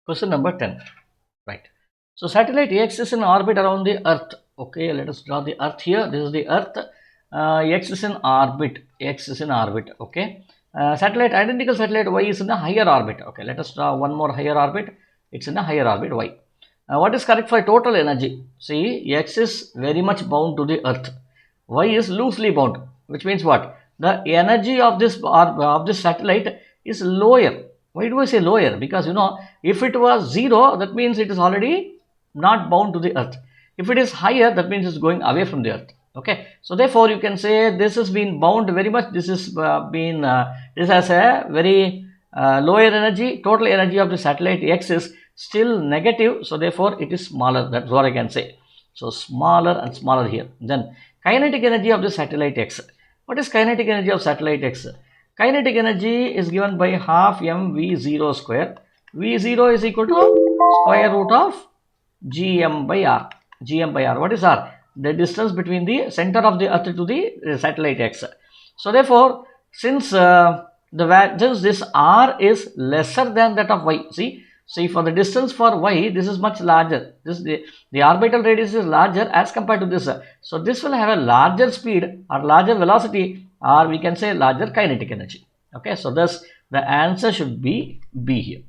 Question number 10. Right. So satellite X is in orbit around the Earth. Okay, let us draw the Earth here. This is the Earth. X is in orbit. X is in orbit. Okay. Satellite, identical satellite Y is in a higher orbit. Okay, let us draw one more higher orbit. It's in a higher orbit Y. What is correct for total energy? See, X is very much bound to the Earth. Y is loosely bound, which means what? The energy of this satellite is lower. Why do I say lower? Because if it was 0, that means it is already not bound to the Earth. If it is higher, that means it's going away from the Earth. Okay, so therefore you can say this has been bound very much. This has this has a very lower energy. Total energy of the satellite X is still negative, so therefore it is smaller. That's what I can say. So smaller and smaller here. Then kinetic energy of the satellite X. What is kinetic energy of satellite X? Kinetic energy is given by half mv0 square. V0 is equal to square root of gm by r. Gm by r. What is r? The distance between the center of the Earth to the satellite X. So therefore, since this r is lesser than that of y, see for the distance for y, this is much larger. The orbital radius is larger as compared to this. So this will have a larger speed or larger velocity, or we can say larger kinetic energy. Okay, so thus the answer should be B here.